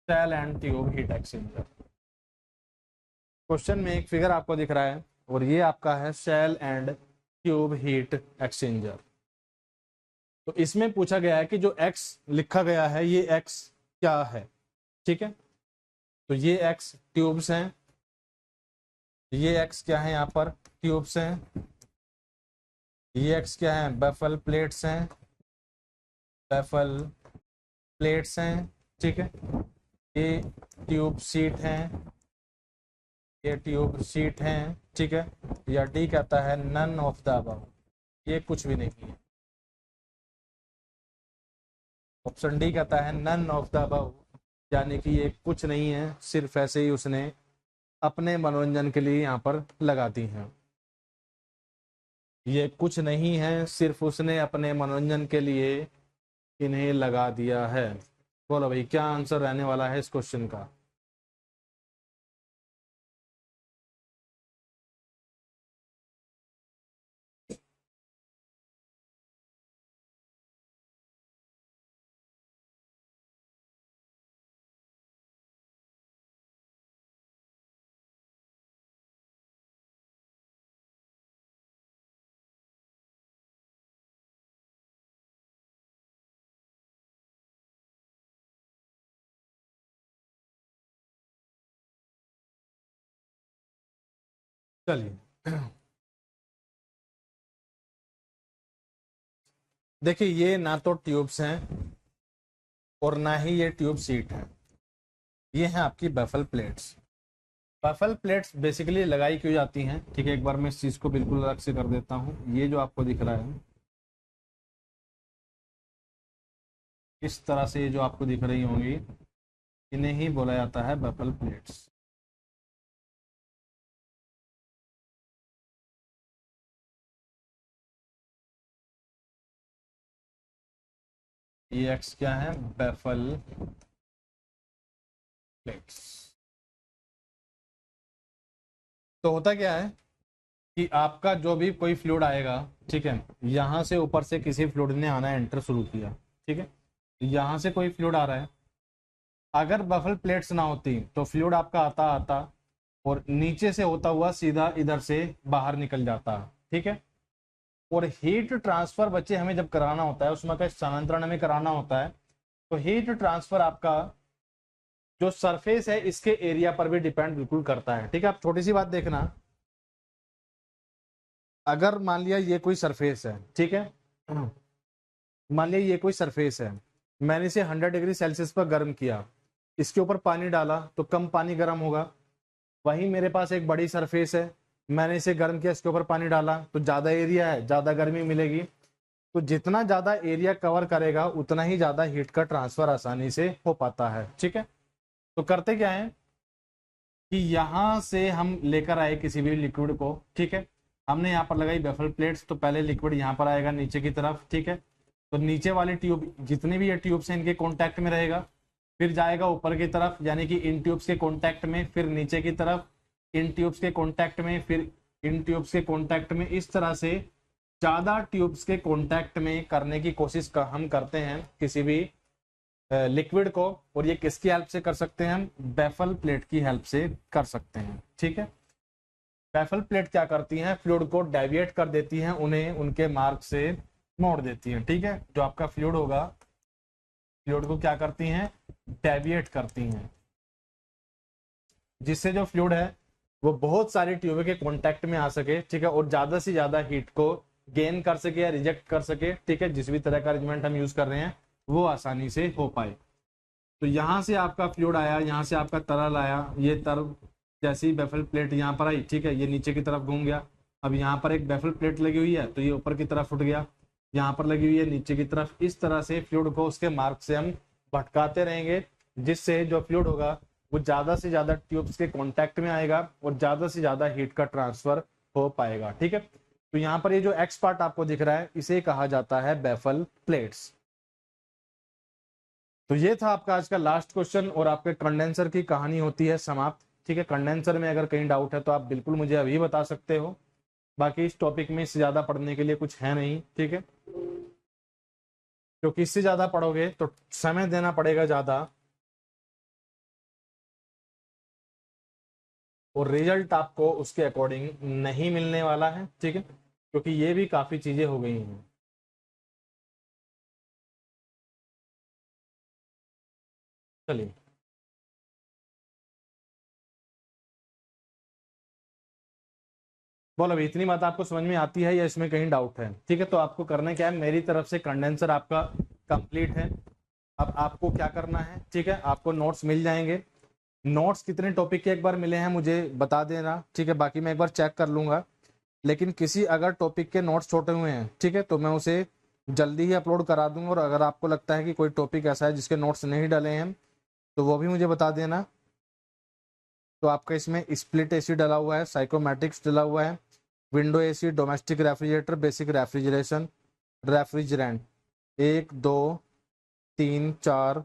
Shell and tube heat exchanger question में एक फिगर आपको दिख रहा है और ये आपका है shell and tube heat exchanger. तो इसमें पूछा गया है कि जो x लिखा गया है ये x क्या है, ठीक है। तो ये x ट्यूब्स हैं, ये x क्या है, यहाँ पर ट्यूब्स हैं, ये x क्या है, बेफल प्लेट्स हैं, बेफल प्लेट्स हैं, ठीक है। ये ट्यूब सीट हैं, ये ट्यूब सीट हैं, ठीक है। या डी कहता है नन ऑफ द अबव, ये कुछ भी नहीं है। ऑप्शन डी कहता है नन ऑफ द अबव, यानी कि ये कुछ नहीं है, सिर्फ ऐसे ही उसने अपने मनोरंजन के लिए यहाँ पर लगा दी हैं। ये कुछ नहीं है, सिर्फ उसने अपने मनोरंजन के लिए इन्हें लगा दिया है। बोलो भाई क्या आंसर रहने वाला है इस क्वेश्चन का। चलिए देखिए, ये ना तो ट्यूब्स हैं और ना ही ये ट्यूब सीट है, ये हैं आपकी baffle plates. Baffle plates basically लगाई क्यों जाती हैं, ठीक है, एक बार मैं इस चीज को बिल्कुल अलग से कर देता हूँ। ये जो आपको दिख रहा है इस तरह से, ये जो आपको दिख रही होंगी, इन्हें ही बोला जाता है बफल प्लेट्स। ये एक्स क्या है, बफल प्लेट्स। तो होता क्या है कि आपका जो भी कोई फ्लूइड आएगा, ठीक है, यहाँ से ऊपर से किसी फ्लूइड ने आना एंटर शुरू किया, ठीक है, यहाँ से कोई फ्लूइड आ रहा है, अगर बफल प्लेट्स ना होती तो फ्लूइड आपका आता आता और नीचे से होता हुआ सीधा इधर से बाहर निकल जाता, ठीक है। और हीट ट्रांसफर बच्चे हमें जब कराना होता है, उसमें का स्थानांतरण हमें कराना होता है, तो हीट ट्रांसफर आपका जो सरफेस है इसके एरिया पर भी डिपेंड बिल्कुल करता है, ठीक है। आप छोटी सी बात देखना, अगर मान लिया ये कोई सरफेस है, ठीक है, मान लिया ये कोई सरफेस है, मैंने इसे 100 डिग्री सेल्सियस पर गर्म किया, इसके ऊपर पानी डाला तो कम पानी गर्म होगा। वहीं मेरे पास एक बड़ी सरफेस है, मैंने इसे गर्म किया, इसके ऊपर पानी डाला तो ज्यादा एरिया है, ज्यादा गर्मी मिलेगी। तो जितना ज्यादा एरिया कवर करेगा उतना ही ज्यादा हीट का ट्रांसफर आसानी से हो पाता है, ठीक है। तो करते क्या है कि यहां से हम लेकर आए किसी भी लिक्विड को, ठीक है, हमने यहाँ पर लगाई बेफल प्लेट्स, तो पहले लिक्विड यहाँ पर आएगा नीचे की तरफ, ठीक है, तो नीचे वाली ट्यूब जितनी भी ये ट्यूब्स हैं इनके कॉन्टैक्ट में रहेगा, फिर जाएगा ऊपर की तरफ, यानी कि इन ट्यूब्स के कॉन्टैक्ट में, फिर नीचे की तरफ इन ट्यूब्स के कॉन्टैक्ट में, फिर इन ट्यूब्स के कॉन्टैक्ट में। इस तरह से ज्यादा ट्यूब्स के कॉन्टैक्ट में करने की कोशिश हम करते हैं किसी भी लिक्विड को, और ये किसकी हेल्प से कर सकते हैं, हम बेफल प्लेट की हेल्प से कर सकते हैं, ठीक है। बेफल प्लेट क्या करती हैं, फ्लूइड को डेविएट कर देती हैं, उन्हें उनके मार्ग से मोड़ देती हैं, ठीक है। जो आपका फ्लूइड होगा, फ्लूइड को क्या करती हैं, डेविएट करती हैं, जिससे जो फ्लूइड है वो बहुत सारी ट्यूब के कांटेक्ट में आ सके, ठीक है, और ज्यादा से ज्यादा हीट को गेन कर सके या रिजेक्ट कर सके, ठीक है, जिस भी तरह का अरेंजमेंट हम यूज कर रहे हैं वो आसानी से हो पाए। तो यहाँ से आपका फ्लूइड आया, यहाँ से आपका तरल आया, ये तरल जैसी बेफल प्लेट यहाँ पर आई, ठीक है, ये नीचे की तरफ घूम गया। अब यहाँ पर एक बेफल प्लेट लगी हुई है तो ये ऊपर की तरफ उठ गया, यहाँ पर लगी हुई है नीचे की तरफ। इस तरह से फ्लूइड को उसके मार्ग से हम भटकाते रहेंगे, जिससे जो फ्लूइड होगा वो ज्यादा से ज्यादा ट्यूब्स के कांटेक्ट में आएगा और ज्यादा से ज्यादा हीट का ट्रांसफर हो पाएगा, ठीक है। तो यहाँ पर ये जो एक्स पार्ट आपको दिख रहा है इसे कहा जाता है बेफल प्लेट्स। तो ये था आपका आज का लास्ट क्वेश्चन, और आपके कंडेंसर की कहानी होती है समाप्त, ठीक है। कंडेंसर में अगर कहीं डाउट है तो आप बिल्कुल मुझे अभी बता सकते हो, बाकी इस टॉपिक में इससे ज्यादा पढ़ने के लिए कुछ है नहीं, ठीक है, क्योंकि इससे ज्यादा पढ़ोगे तो समय देना पड़ेगा ज्यादा, और रिजल्ट आपको उसके अकॉर्डिंग नहीं मिलने वाला है, ठीक है, क्योंकि ये भी काफी चीजें हो गई हैं। चलिए, बोलो अभी इतनी बात आपको समझ में आती है या इसमें कहीं डाउट है, ठीक है। तो आपको करना क्या है, मेरी तरफ से कंडेंसर आपका कंप्लीट है। अब आपको क्या करना है, ठीक है, आपको नोट्स मिल जाएंगे। नोट्स कितने टॉपिक के एक बार मिले हैं मुझे बता देना, ठीक है, बाकी मैं एक बार चेक कर लूंगा। लेकिन किसी अगर टॉपिक के नोट्स छोटे हुए हैं, ठीक है, तो मैं उसे जल्दी ही अपलोड करा दूंगा। और अगर आपको लगता है कि कोई टॉपिक ऐसा है जिसके नोट्स नहीं डले हैं तो वो भी मुझे बता देना। तो आपका इसमें स्प्लिट एसी डला हुआ है, साइकोमेटिक्स डला हुआ है, window AC, domestic refrigerator, basic refrigeration, refrigerant 1 2 3 4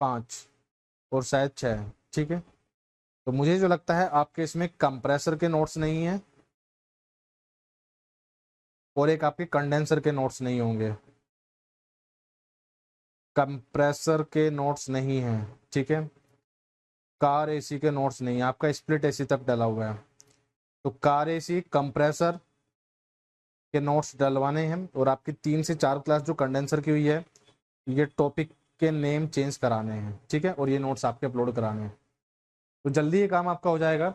5 और शायद 6। ठीक है, तो मुझे जो लगता है आपके इसमें कंप्रेसर के नोट्स नहीं है और एक आपके कंडेंसर के नोट्स नहीं होंगे। कंप्रेसर के नोट्स नहीं हैं, ठीक है। कार एसी के नोट्स नहीं है, आपका स्प्लिट एसी तक डला हुआ है। तो कार एसी, कंप्रेसर के नोट्स डलवाने हैं। और आपकी 3 से 4 क्लास जो कंडेंसर की हुई है, ये टॉपिक के नेम चेंज कराने हैं, ठीक है। और ये नोट्स आपके अपलोड कराने हैं, तो जल्दी ये काम आपका हो जाएगा।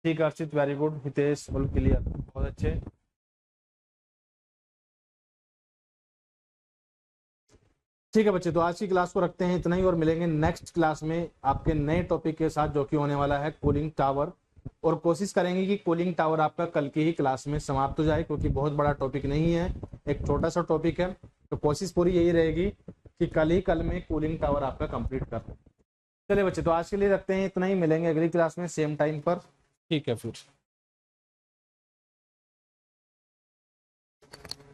ठीक है Archit, very good. Hitesh full clear, बहुत अच्छे। ठीक है बच्चे, तो आज की क्लास को रखते हैं इतना ही और मिलेंगे नेक्स्ट क्लास में आपके नए टॉपिक के साथ, जो कि होने वाला है कूलिंग टावर। और कोशिश करेंगे कि कूलिंग टावर आपका कल की ही क्लास में समाप्त हो जाए, क्योंकि बहुत बड़ा टॉपिक नहीं है, एक छोटा सा टॉपिक है। तो कोशिश पूरी यही रहेगी कि कल में कूलिंग टावर आपका कंप्लीट कर दें। चलिए बच्चे, तो आज के लिए रखते हैं इतना ही, मिलेंगे अगली क्लास में सेम टाइम पर। ठीक है फिर।